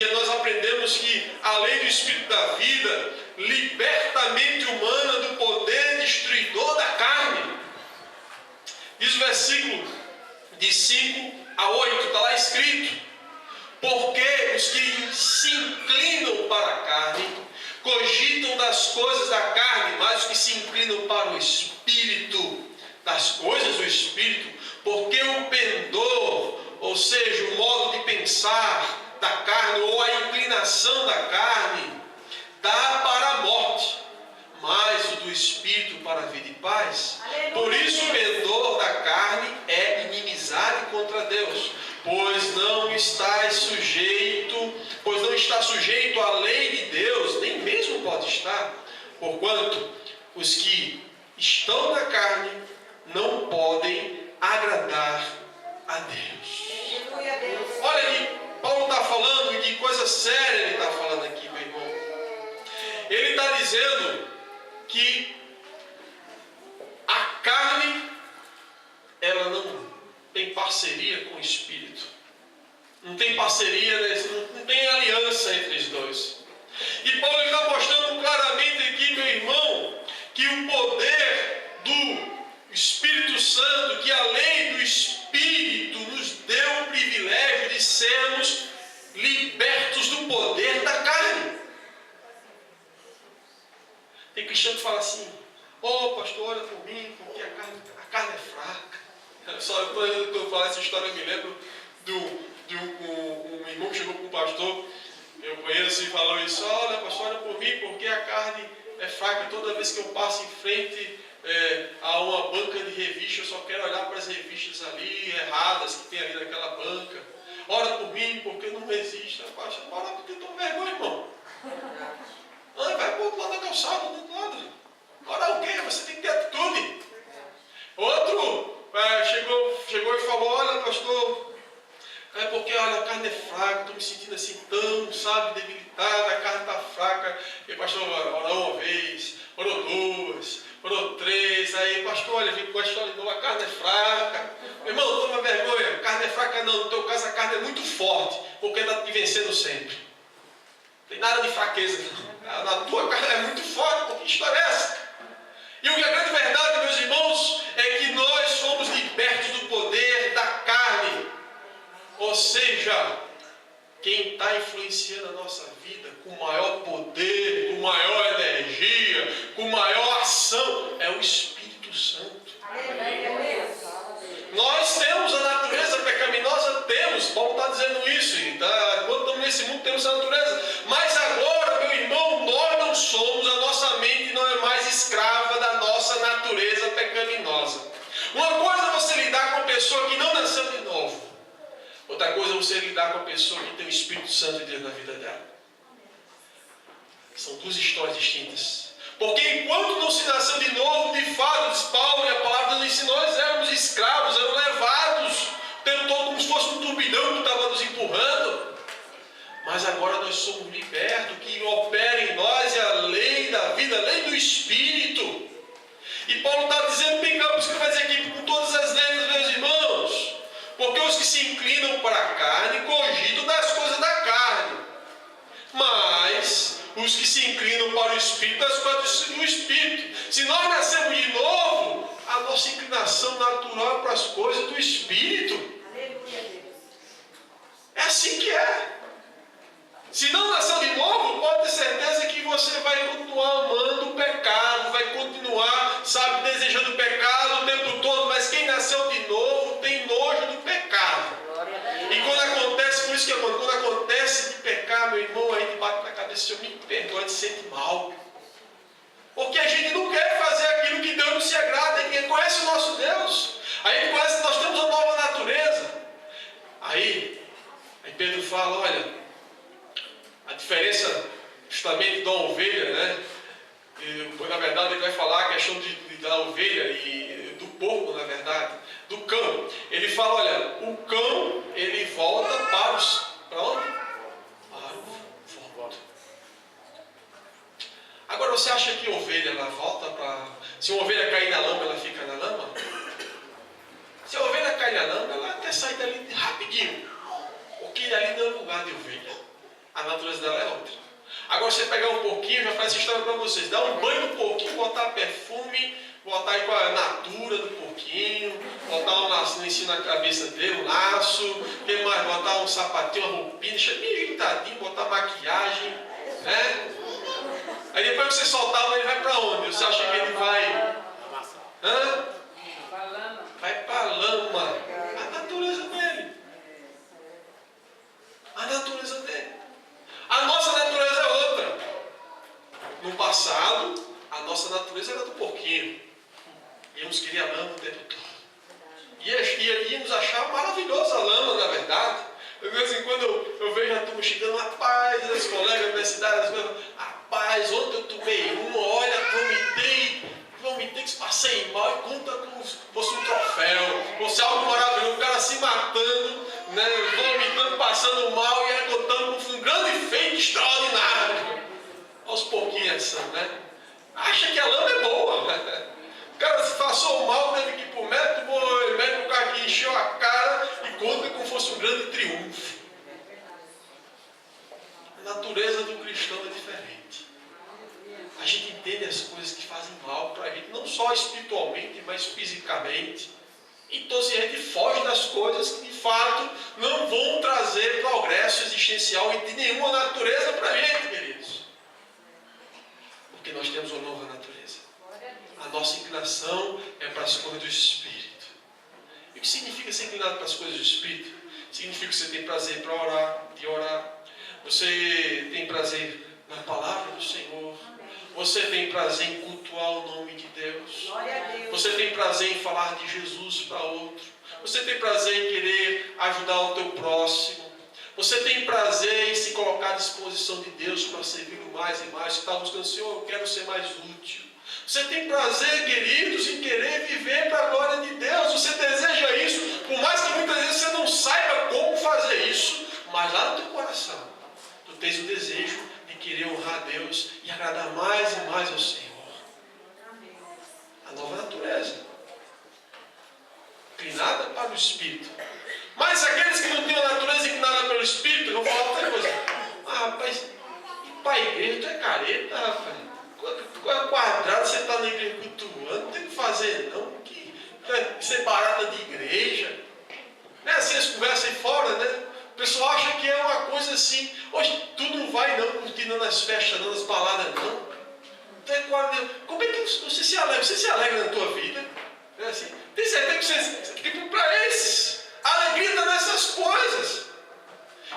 nós aprendemos que a lei do Espírito da vida liberta a mente humana do poder destruidor da carne. Diz o versículo de 5 a 8, está lá escrito: porque os que se inclinam para a carne cogitam das coisas da carne, mas os que se inclinam para o Espírito, das coisas do Espírito, porque o pendor, ou seja, o modo de pensar da carne, ou a inclinação da carne, dá para a morte, mas o do Espírito para a vida e paz. Aleluia. Por isso o pendor da carne é inimizade contra Deus, pois não está sujeito à lei de Deus, nem mesmo pode estar, porquanto os que estão na carne não podem agradar a Deus. Olha aqui, Paulo está falando, e de coisa séria ele está falando aqui, meu irmão. Ele está dizendo que a carne, ela não tem parceria com o Espírito. Não tem parceria, não tem aliança entre os dois. E Paulo está mostrando claramente aqui, meu irmão, que o poder do Espírito Santo, que a lei do Espírito nos deu o privilégio de sermos libertos do poder da carne. Tem cristão que fala assim: pastor, olha por mim, porque a carne é fraca. Só quando eu falo essa história, eu me lembro de um irmão que chegou com um pastor, eu conheço, e falou isso: olha pastor, olha por mim, porque a carne é fraca. Toda vez que eu passo em frente a uma banca de revista, eu só quero olhar para as revistas ali erradas que tem ali naquela banca. Ora por mim, porque não resiste. Pastor, ora porque eu estou com vergonha, irmão. Vai para o outro lado da calçada, do outro lado. Ora o quê? Você tem que ter atitude. Outro chegou e falou: olha pastor, porque olha, a carne é fraca, estou me sentindo assim tão, debilitada, a carne está fraca. E pastor, orou uma vez, orou duas, orou três. Aí pastor, olha, vem com a história de novo, a carne é fraca. Meu irmão, toma vergonha, a carne é fraca não, no teu caso a carne é muito forte, porque está te vencendo sempre. Não tem nada de fraqueza, não. Na tua carne é muito forte, porque que história é essa? E a grande verdade, meus irmãos, é que nós somos libertos do poder da carne. Ou seja, quem está influenciando a nossa vida com maior poder, com maior energia, com maior ação, é o Espírito Santo. Nós temos a natureza pecaminosa, Paulo está dizendo isso, quando estamos nesse mundo temos a natureza, mas agora, meu irmão, nós não somos, a nossa mente não é mais escrava da nossa natureza pecaminosa. Uma coisa é você lidar com a pessoa que não nasceu de novo, outra coisa é você lidar com a pessoa que tem o Espírito Santo de Deus na vida dela. São duas histórias distintas. Porque enquanto não se nasceu de novo, de fato, diz Paulo, e a palavra nos ensina, nós éramos escravos, éramos levados o tempo todo como se fosse um turbilhão que estava nos empurrando. Mas agora nós somos libertos, que opera em nós é a lei da vida, a lei do Espírito. E Paulo está dizendo bem claro, por isso que ele vai dizer aqui com todas as letras, meus irmãos, porque os que se inclinam para a carne cogitam das coisas da carne, mas os que se inclinam para o Espírito, das coisas do Espírito. Se nós nascemos de novo, a nossa inclinação natural é para as coisas do Espírito. É assim que é. Se não nasceu de novo, pode ter certeza que você vai continuar amando o pecado, vai continuar, desejando o pecado o tempo todo, mas quem nasceu de novo tem nojo do pecado. E quando acontece, por isso que quando acontece de pecar, meu irmão, a gente bate na cabeça: eu me perdoe, a gente sente mal. Porque a gente não quer fazer aquilo que Deus não se agrada. Quem conhece o nosso Deus, a gente conhece, nós temos uma nova natureza. Aí Pedro fala: olha, a diferença justamente da ovelha, né? Na verdade ele vai falar a questão da ovelha e do porco, na verdade, do cão. Ele fala: olha, o cão ele volta para onde? Para o formato. Agora você acha que a ovelha ela volta para... Se uma ovelha cair na lama, ela fica na lama? Se a ovelha cair na lama, ela até sai dali rapidinho, porque ali não é lugar de ovelha. A natureza dela é outra. Agora você pegar um porquinho, já faz essa história para vocês. Dar um banho no porquinho, botar perfume, botar aí com a natura do porquinho, botar um laço em cima da cabeça dele, um laço, que mais? Botar um sapatinho, uma roupinha, deixar bem ajeitadinho, botar maquiagem, né? Aí depois que você soltar, ele vai para onde? Você acha que ele vai? Hã? Vai para a lama. A natureza dele. A natureza dele. A nossa natureza é outra. No passado, a nossa natureza era do porquinho. Íamos querer a lama o tempo todo. Íamos achar maravilhosa a lama, na verdade. De vez em quando eu vejo a turma chegando, rapaz, as colegas da universidade, rapaz, ontem eu tomei uma, olha, vomitei que passei mal, e conta como se fosse um troféu, fosse algo maravilhoso, o cara se matando, né, vomitando, passando mal, e aí contando como um grande feito extraordinário. Aos pouquinhos são, né? Acha que a lama é boa. O cara se passou mal, teve que ir para o médico, o médico aqui encheu a cara e conta como fosse um grande triunfo. A natureza do cristão é diferente. A gente entende as coisas que fazem mal para a gente, não só espiritualmente, mas fisicamente. Então, se a gente foge das coisas que de fato não vão trazer progresso existencial de nenhuma natureza para a gente, queridos. Porque nós temos ou não a natureza. A nossa inclinação é para as coisas do Espírito. E o que significa ser inclinado para as coisas do Espírito? Significa que você tem prazer para orar, de orar. Você tem prazer na palavra do Senhor. Você tem prazer em cultuar o nome de Deus. Você tem prazer em falar de Jesus para outro. Você tem prazer em querer ajudar o teu próximo. Você tem prazer em se colocar à disposição de Deus para servi-lo mais e mais. Você está buscando, Senhor, eu quero ser mais útil. Você tem prazer, queridos, em querer viver para a glória de Deus. Você deseja isso, por mais que muitas vezes você não saiba como fazer isso, mas lá no teu coração, tu tens o desejo de querer honrar a Deus e agradar mais e mais ao Senhor. A nova natureza. Inclinada para o Espírito. Mas aqueles que não têm a natureza inclinada pelo Espírito, eu vou falar outra coisa. Rapaz, ir para a igreja, tu é careta, rapaz. Quadrado, você está na igreja cultuando, não tem o que fazer não, que ser barata de igreja. Não é assim as conversas aí fora, né? O pessoal acha que é uma coisa assim, hoje tu não vai não, curtindo nas festas, não, nas baladas não. Como é que você se alegra? Você se alegra na tua vida? É assim, tem certeza que você tipo, para esses, a alegria está nessas coisas.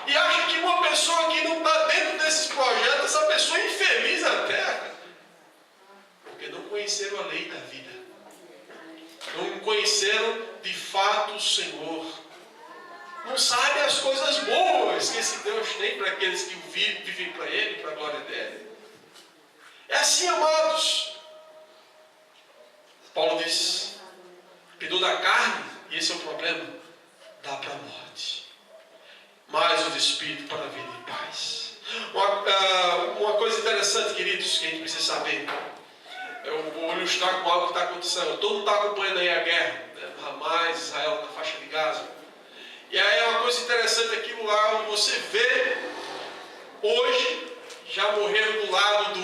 E acha que uma pessoa que não está dentro desses projetos, essa pessoa é infeliz até. Porque não conheceram a lei da vida. Não conheceram de fato o Senhor. Não sabem as coisas boas que esse Deus tem para aqueles que vivem para Ele, para a glória dEle. É assim, amados. Paulo diz, pediu da carne, e esse é o problema, dá para a morte. Mas o do Espírito para a vida e paz. Uma coisa interessante, queridos, que a gente precisa saber. Eu vou ilustrar com algo que está acontecendo. Todo mundo está acompanhando aí a guerra, né? Hamas, Israel, na faixa de Gaza. E aí é uma coisa interessante aquilo lá, onde você vê, hoje, já morreram do lado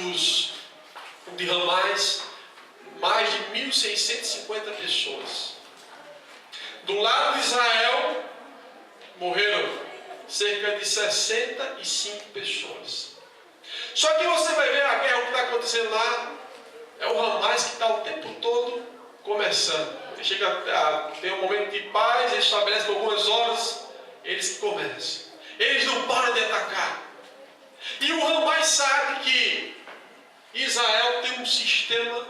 de Hamas, mais de 1.650 pessoas. Do lado de Israel, morreram cerca de 65 pessoas. Só que você vai ver a guerra, o que está acontecendo lá, é o Hamas que está o tempo todo começando. Chega a ter um momento de paz, eles estabelecem algumas horas, eles começam. Eles não param de atacar. E o Hamas sabe que Israel tem um sistema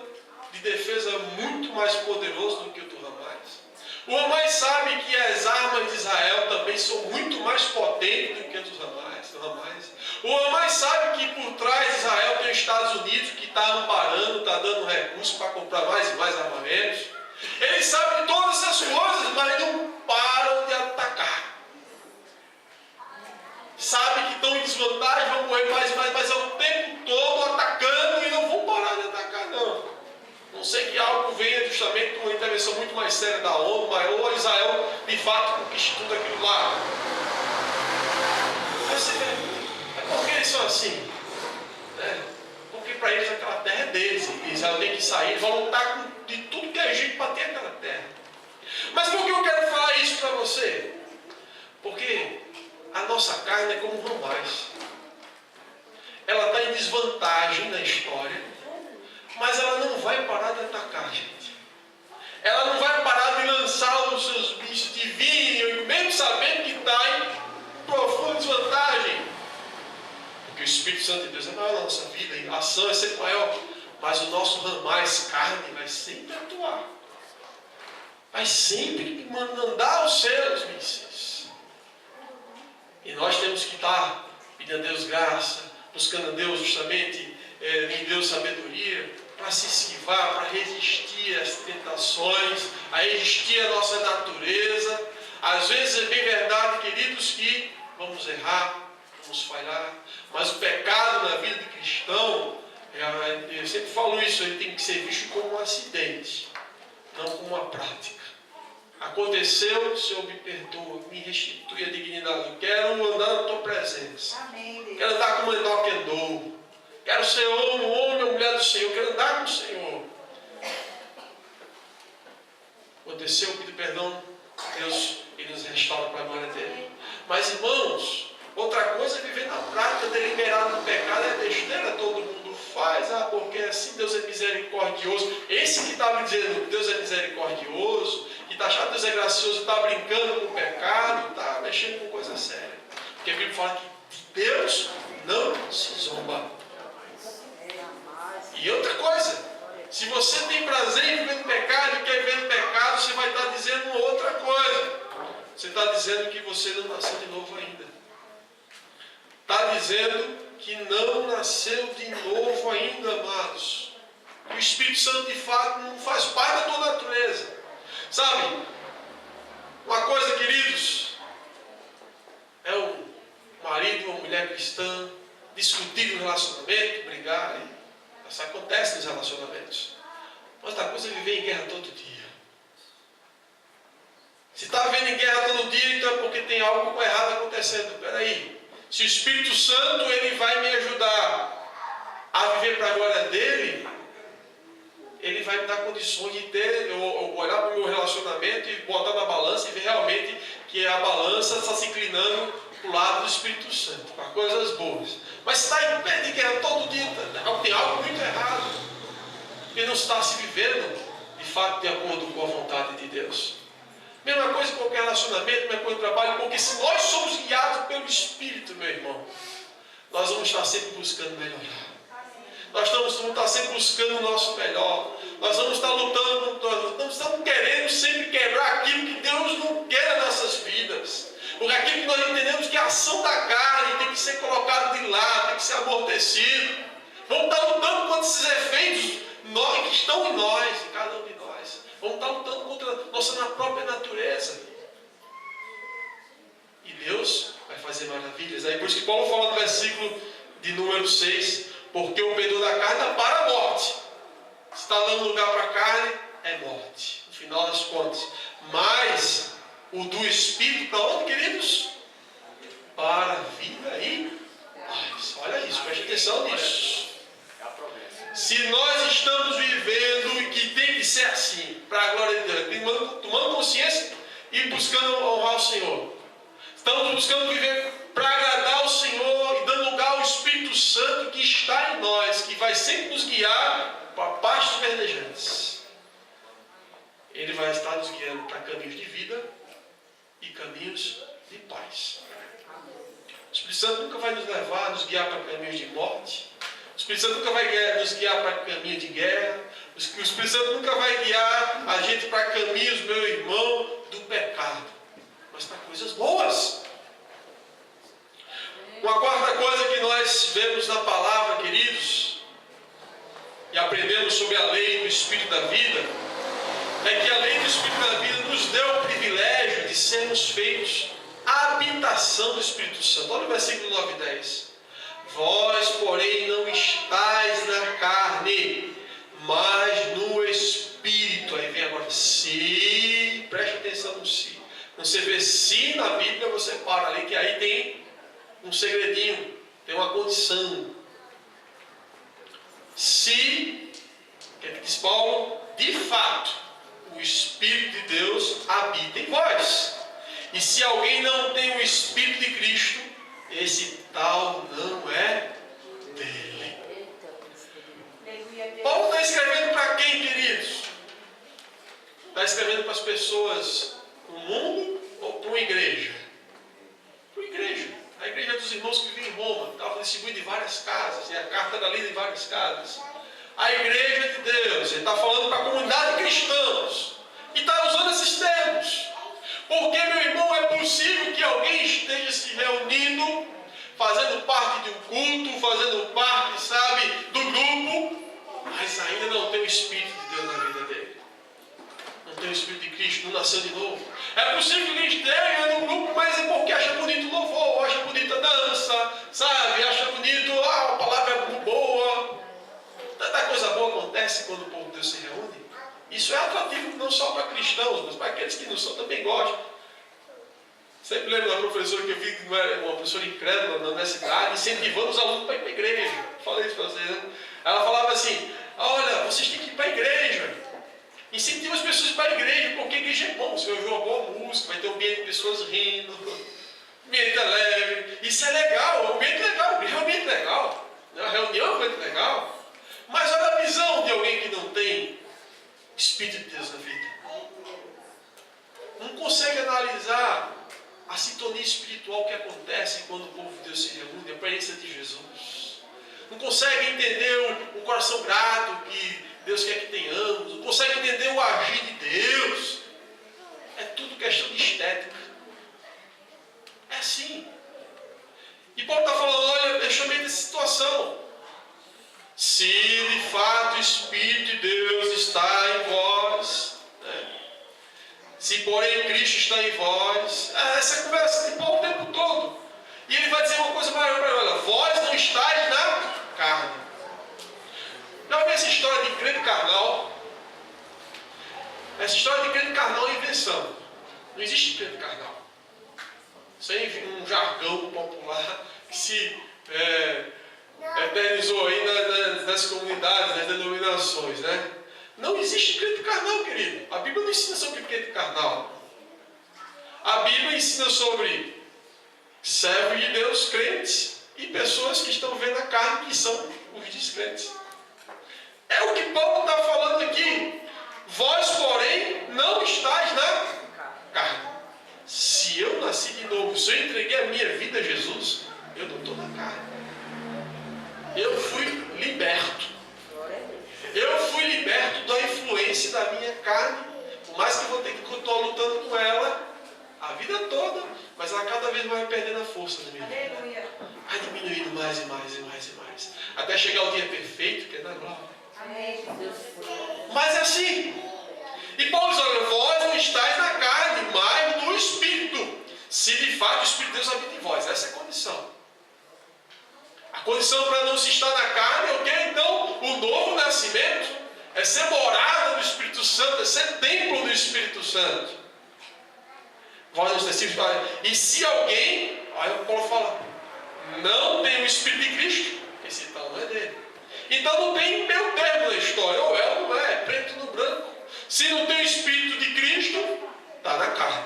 de defesa muito mais poderoso do que o do Hamas. O Hamas sabe que as armas de Israel também são muito mais potentes do que as do Hamas. O Hamas sabe que por trás de Israel tem os Estados Unidos que está amparando, está dando recursos para comprar mais e mais armamentos. Eles sabem todas essas coisas, mas não param de atacar. Sabem que estão em desvantagem, vão morrer mais e mais, mas é o tempo todo atacando e não vão parar de atacar, não. Não sei que algo venha justamente com uma intervenção muito mais séria da ONU, mas ou Israel de fato conquiste tudo aquilo lá. Vai ser pensam assim, né? Porque para eles aquela terra é deles. Israel tem que sair, eles vão lutar de tudo que é jeito para ter aquela terra. Mas por que eu quero falar isso para você? Porque a nossa carne é como Ramais. Ela está em desvantagem na história, mas ela não vai parar de atacar, gente. Ela não vai parar de lançar os seus bichos de vinho, mesmo sabendo que está em profunda desvantagem. Porque o Espírito Santo de Deus é maior na nossa vida, a ação é sempre maior, mas o nosso Ramais, carne, vai sempre atuar. Vai sempre mandar os seus mísseis. E nós temos que estar pedindo a Deus graça, buscando a Deus justamente, em Deus sabedoria, para se esquivar, para resistir às tentações, a resistir à nossa natureza. Às vezes é bem verdade, queridos, que vamos errar, vamos falhar, mas o pecado na vida de cristão, eu sempre falo isso, ele tem que ser visto como um acidente, não como uma prática. Aconteceu, Senhor, me perdoa, me restitui a dignidade. Eu quero andar na tua presença. Amém. Quero andar como Enoque andou. Quero ser homem ou mulher do Senhor. Quero andar com o Senhor. Aconteceu, pido perdão. Deus, Ele nos restaura para a glória dele. Mas, irmãos, outra coisa é viver na prática, deliberado no pecado. É besteira, todo mundo faz. Porque assim Deus é misericordioso. Esse que está me dizendo que Deus é misericordioso, que está achando que Deus é gracioso, está brincando com o pecado, está mexendo com coisa séria. Porque a Bíblia fala que de Deus não se zomba. E outra coisa, se você tem prazer em viver no pecado e quer viver no pecado, você vai estar dizendo outra coisa. Você está dizendo que você não nasceu de novo ainda. Está dizendo que não nasceu de novo ainda, amados. Que o Espírito Santo de fato não faz parte da tua natureza. Sabe, uma coisa, queridos, é um marido ou uma mulher cristã discutir no relacionamento, brigar, isso acontece nos relacionamentos. Mas outra coisa é viver em guerra todo dia. Se está vivendo em guerra todo dia, então é porque tem algo errado acontecendo. Espera aí, se o Espírito Santo ele vai me ajudar a viver para a glória dele, ele vai me dar condições de ter, eu olhar para o meu relacionamento e botar na balança e ver realmente que a balança está se inclinando para o lado do Espírito Santo, para coisas boas. Mas se está em pé de guerra todo dia, tem algo muito errado. Porque não está se vivendo, de fato, de acordo com a vontade de Deus. Mesma coisa com qualquer relacionamento, mesma coisa com o trabalho, porque se nós somos guiados pelo Espírito, meu irmão, nós vamos estar sempre buscando melhorar. Nós vamos estar sempre buscando o nosso melhor. Nós vamos estar lutando, nós estamos querendo sempre quebrar aquilo que Deus não quer nas nossas vidas. Porque aquilo que nós entendemos que é a ação da carne tem que ser colocado de lado, tem que ser amortecido. Vamos estar lutando contra esses efeitos que estão em nós, em cada um de nós. Vamos estar lutando contra a nossa própria natureza. E Deus vai fazer maravilhas. Aí por isso que Paulo fala no versículo de número 6, porque o perdão da carne é para a morte. Se está dando lugar para a carne, é morte, no final das contas. Mas o do Espírito, para onde, queridos? Para a vida e paz. Olha isso, preste atenção nisso. Se nós estamos vivendo e que tem que ser assim, para a glória de Deus, tomando consciência e buscando honrar o Senhor. Estamos buscando viver para agradar o Senhor e dando lugar ao Espírito Santo que está em nós, que vai sempre nos guiar para pastos verdejantes. Ele vai estar nos guiando para caminhos de vida e caminhos de paz. O Espírito Santo nunca vai nos levar, nos guiar para caminhos de morte. O Espírito Santo nunca vai nos guiar para caminho de guerra. O Espírito Santo nunca vai guiar a gente para caminhos, meu irmão, do pecado, mas para coisas boas. Uma quarta coisa que nós vemos na palavra, queridos, e aprendemos sobre a lei do Espírito da vida, é que a lei do Espírito da vida nos deu o privilégio de sermos feitos a habitação do Espírito Santo. Olha o versículo 9 e 10. Vós, porém, não estáis na carne, mas no Espírito. Aí vem agora, se, preste atenção no se. Quando você vê se na Bíblia, você para ali, que aí tem um segredinho. tem uma condição. Se, o que diz Paulo? De fato, o Espírito de Deus habita em vós. E se alguém não tem o Espírito de Cristo, esse tal não é dele. Paulo está escrevendo para quem, queridos? Está escrevendo para as pessoas no mundo ou para uma igreja? Para uma igreja. A igreja dos irmãos que vivem em Roma estava distribuída em várias casas, e a carta era lida em várias casas. A igreja de Deus, ele está falando para a comunidade de cristãos, e está usando esses termos. Porque, meu irmão, é possível que alguém esteja se reunindo, fazendo parte de um culto, fazendo parte, sabe, do grupo, mas ainda não tem o Espírito de Deus na vida dele. Não tem o Espírito de Cristo, não nasceu de novo. É possível que ele esteja no grupo, mas é porque acha bonito o louvor, acha bonita a dança, sabe, acha bonito, a palavra é boa. Tanta coisa boa acontece quando o povo de Deus se reúne. Isso é atrativo não só para cristãos, mas para aqueles que não são também gostam. Sempre lembro da professora que eu vi, que era uma professora incrédula na universidade, incentivando os alunos para ir para a igreja. Falei isso para vocês, né? Ela falava assim: olha, vocês têm que ir para a igreja. Incentiva as pessoas para a igreja, porque a igreja é bom. Você vai ouvir uma boa música, vai ter um ambiente de pessoas rindo, o ambiente é leve. Isso é legal, é um ambiente legal, a igreja é um ambiente legal. A reunião é um ambiente legal. Mas olha a visão de alguém que não tem Espírito de Deus na vida. Não consegue analisar a sintonia espiritual que acontece quando o povo de Deus se reúne, a presença de Jesus. Não consegue entender o coração grato que Deus quer que tenhamos. Não consegue entender o agir de Deus. É tudo questão de estética. É assim. E Paulo está falando: olha, eu chamei dessa situação. Se de fato o Espírito de Deus está em vós, né? Se porém Cristo está em vós, essa conversa de Paulo o tempo todo. E ele vai dizer uma coisa maior para ele: olha, vós não estáis na carne. Já ouviu essa história de crente carnal? Essa história de crente carnal é invenção. Não existe crente carnal. Isso é um jargão popular que se eternizou aí nas comunidades, nas denominações, né? Não existe crente carnal, querido. A Bíblia não ensina sobre crente carnal. A Bíblia ensina sobre servos de Deus, crentes, e pessoas que estão vendo a carne, que são os descrentes. É o que Paulo está falando aqui. Vós, porém, não estáis na carne. Se eu nasci de novo, se eu entreguei a minha vida a Jesus, eu não estou na carne. Eu fui liberto. Eu fui liberto da influência da minha carne. Por mais que eu vou ter que continuar lutando com ela a vida toda, mas ela cada vez vai perdendo a força na minha vida. Vai diminuindo mais e mais e mais e mais. Até chegar o dia perfeito, que é na glória. Mas é assim. E Paulo diz: olha, vós não estáis na carne, mas no Espírito. Se de fato o Espírito de Deus habita em vós. Essa é a condição. A condição para não se estar na carne é o que? Então, o novo nascimento é ser morada do Espírito Santo, é ser templo do Espírito Santo. E se alguém, aí o Paulo fala, não tem o Espírito de Cristo, esse tal não é dele. Então não tem meio termo na história, ou é ou não é preto no branco. Se não tem o Espírito de Cristo, está na carne.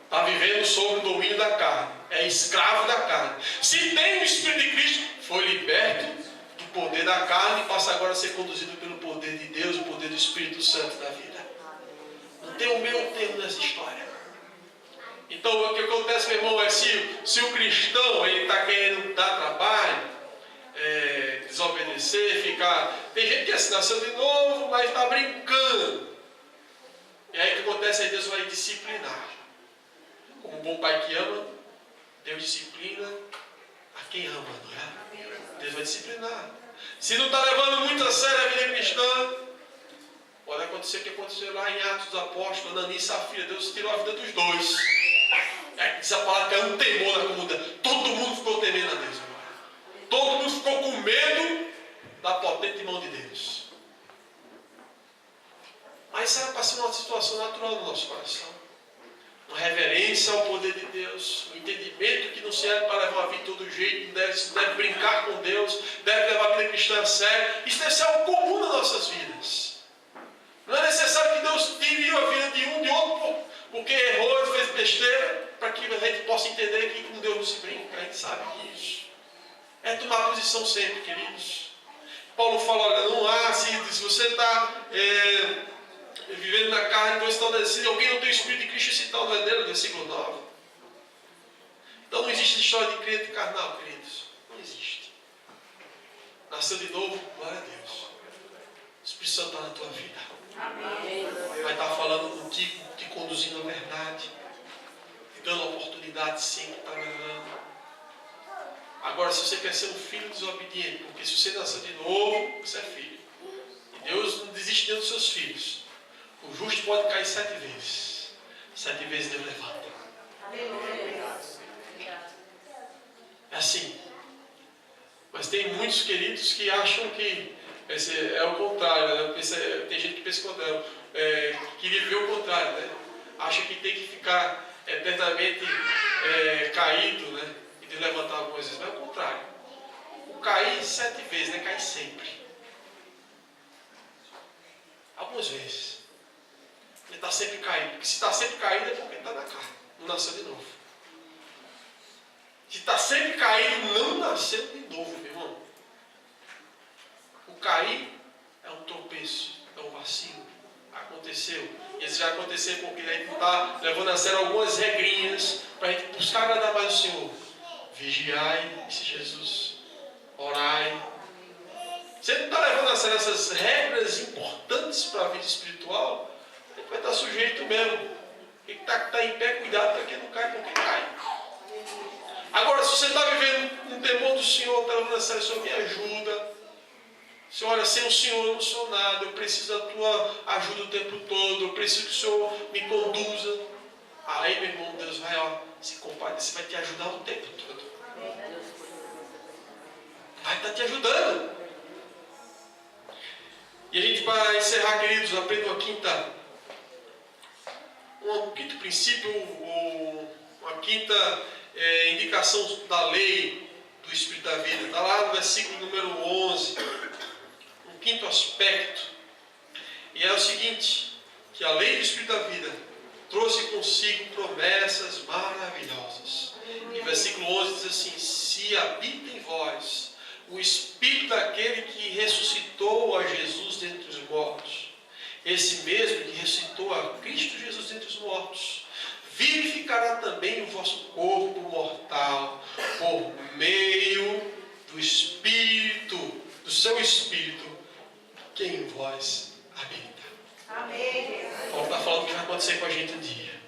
Está vivendo sob o domínio da carne. É escravo da carne. Se tem o Espírito de Cristo, foi liberto do poder da carne e passa agora a ser conduzido pelo poder de Deus, o poder do Espírito Santo da vida. Não tem o meio termo nessa história. Então o que acontece, meu irmão, é se o cristão está querendo dar trabalho, desobedecer, ficar... Tem gente que nasceu de novo, mas está brincando. E aí o que acontece? Aí Deus vai disciplinar. Como um bom pai que ama, Deus disciplina a quem ama, não é? Deus vai disciplinar. Se não está levando muito a sério a vida cristã, pode acontecer o que aconteceu lá em Atos dos Apóstolos, Ananias e Safira. Deus tirou a vida dos dois. Diz a palavra que é um temor na comunidade. Todo mundo ficou temendo a Deus agora. Todo mundo ficou com medo da potente mão de Deus. Mas isso era para ser uma situação natural do nosso coração. Uma reverência obediência ao poder de Deus, o entendimento que não serve para levar a vida de todo jeito, deve brincar com Deus, deve levar a vida cristã a sério. Isso deve ser algo comum nas nossas vidas. Não é necessário que Deus tire a vida de um de outro porque errou e fez besteira, para que a gente possa entender que com Deus não se brinca. A gente sabe disso. É tomar posição sempre, queridos. Paulo fala, olha, não há, se você está vivendo na carne, então se alguém não tem o Espírito de Cristo, esse tal não é dele, versículo 9. Então não existe história de crente carnal, queridos. Não existe. Nasceu de novo, glória a Deus. O Espírito Santo está na tua vida. Amém. Vai estar falando contigo, te conduzindo à verdade, te dando a oportunidade sempre, está ganhando. Agora, se você quer ser um filho desobediente, porque se você nasceu de novo, você é filho. E Deus não desiste nem dos seus filhos. O justo pode cair 7 vezes. 7 vezes Deus levanta. É assim. Mas tem muitos queridos que acham que é o contrário. Né? Tem gente que pensa o contrário. Que vive o contrário. Né? Acha que tem que ficar eternamente caído, né? E de levantar algumas vezes. Mas é o contrário. O cair 7 vezes, né? Cair sempre. Algumas vezes. Ele está sempre caído. Porque se está sempre caído é porque ele está na carne. Não nasceu de novo. Se está sempre caído, não nasceu de novo, meu irmão. O cair é um tropeço, é um vacilo. Aconteceu. E isso vai acontecer porque a gente está levando a sério algumas regrinhas para a gente buscar agradar mais o Senhor. Vigiai, disse Jesus. Orai. Você não está levando a sério essas regras importantes para a vida espiritual, a gente vai estar sujeito mesmo. Quem está em pé, cuidado para quem não cai, porque cai. Agora, se você está vivendo um temor do Senhor, está levando a sério, Senhor, me ajuda. Senhor, olha, sem o Senhor eu não sou nada, eu preciso da tua ajuda o tempo todo, eu preciso que o Senhor me conduza. Aí, meu irmão, Deus vai se compadecer, vai te ajudar o tempo todo. Vai estar te ajudando. E a gente vai encerrar, queridos, aprenda um quinto princípio, uma quinta indicação da lei do Espírito da vida. Está lá no versículo número 11. Um quinto aspecto. E é o seguinte, que a lei do Espírito da vida trouxe consigo promessas maravilhosas. E versículo 11 diz assim, se habita em vós o Espírito daquele que ressuscitou a Jesus dentre os mortos, esse mesmo que ressuscitou a Cristo Jesus dentre os mortos, vivificará também o vosso corpo mortal, por meio do Espírito, do seu Espírito, que em vós habita. Amém. Paulo está falando o que vai acontecer com a gente um dia.